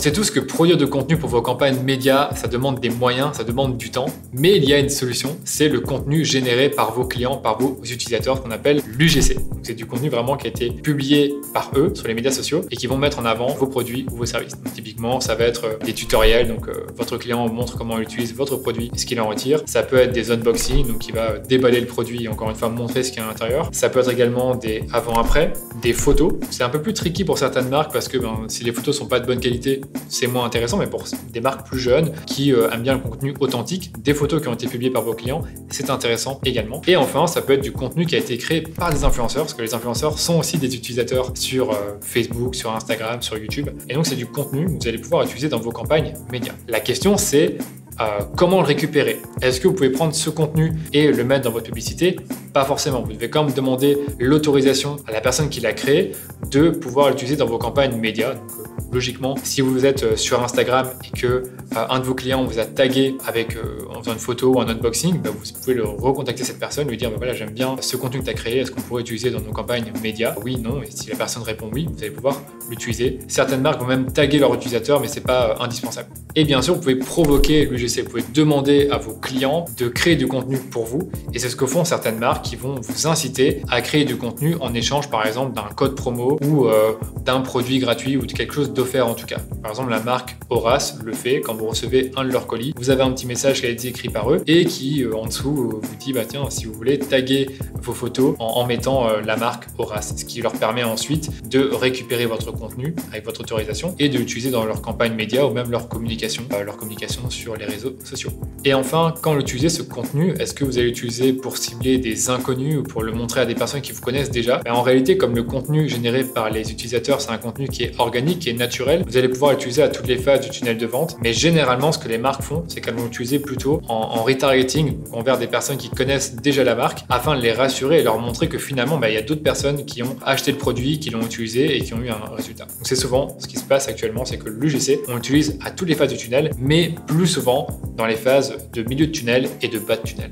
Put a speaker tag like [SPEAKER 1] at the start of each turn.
[SPEAKER 1] sait tous que produire de contenu pour vos campagnes médias, ça demande des moyens, ça demande du temps, mais il y a une solution, c'est le contenu généré par vos clients, par vos utilisateurs, ce qu'on appelle l'UGC. C'est du contenu vraiment qui a été publié par eux sur les médias sociaux et qui vont mettre en avant vos produits ou vos services. Donc, typiquement, ça va être des tutoriels, donc votre client montre comment il utilise votre produit et ce qu'il en retire. Ça peut être des unboxings, donc il va déballer le produit et encore une fois montrer ce qu'il y a à l'intérieur. Ça peut être également des avant-après, des photos. C'est un peu plus tricky pour certaines marques parce que si les photos sont pas de bonne qualité, c'est moins intéressant, mais pour des marques plus jeunes qui aiment bien le contenu authentique, des photos qui ont été publiées par vos clients, c'est intéressant également. Et enfin, ça peut être du contenu qui a été créé par des influenceurs, parce que les influenceurs sont aussi des utilisateurs sur Facebook, sur Instagram, sur YouTube. Et donc, c'est du contenu que vous allez pouvoir utiliser dans vos campagnes médias. La question, c'est comment le récupérer? Est-ce que vous pouvez prendre ce contenu et le mettre dans votre publicité? Pas forcément. Vous devez quand même demander l'autorisation à la personne qui l'a créé de pouvoir l'utiliser dans vos campagnes médias. Donc, logiquement, si vous êtes sur Instagram et que un de vos clients vous a tagué avec en faisant une photo ou un unboxing, vous pouvez le recontacter cette personne, lui dire voilà, j'aime bien ce contenu que tu as créé, est-ce qu'on pourrait l'utiliser dans nos campagnes médias? Oui, non. Et si la personne répond oui, vous allez pouvoir l'utiliser. Certaines marques vont même taguer leur utilisateur, mais c'est pas indispensable. Et bien sûr, vous pouvez provoquer l'UGC, vous pouvez demander à vos clients de créer du contenu pour vous. Et c'est ce que font certaines marques qui vont vous inciter à créer du contenu en échange, par exemple, d'un code promo ou d'un produit gratuit ou de quelque chose d'offert en tout cas. Par exemple, la marque Horace le fait quand vous recevez un de leurs colis. Vous avez un petit message qui a été écrit par eux et qui, en dessous, vous dit tiens, si vous voulez taguer vos photos en mettant la marque Horace, ce qui leur permet ensuite de récupérer votre contenu avec votre autorisation et de l'utiliser dans leur campagne média ou même leur communication sur les réseaux sociaux. Et enfin, quand l'utiliser ce contenu, est-ce que vous allez l'utiliser pour cibler des inconnus ou pour le montrer à des personnes qui vous connaissent déjà? En réalité, comme le contenu généré par les utilisateurs, c'est un contenu qui est organique, qui est naturel, vous allez pouvoir l'utiliser à toutes les phases du tunnel de vente. Mais généralement, ce que les marques font, c'est qu'elles vont l'utiliser plutôt en retargeting envers des personnes qui connaissent déjà la marque afin de les rassurer et leur montrer que finalement, il y a d'autres personnes qui ont acheté le produit, qui l'ont utilisé et qui ont eu un résultat. Donc c'est souvent ce qui se passe actuellement, c'est que l'UGC, on l'utilise à toutes les phases du tunnel, mais plus souvent dans les phases de milieu de tunnel et de bas de tunnel.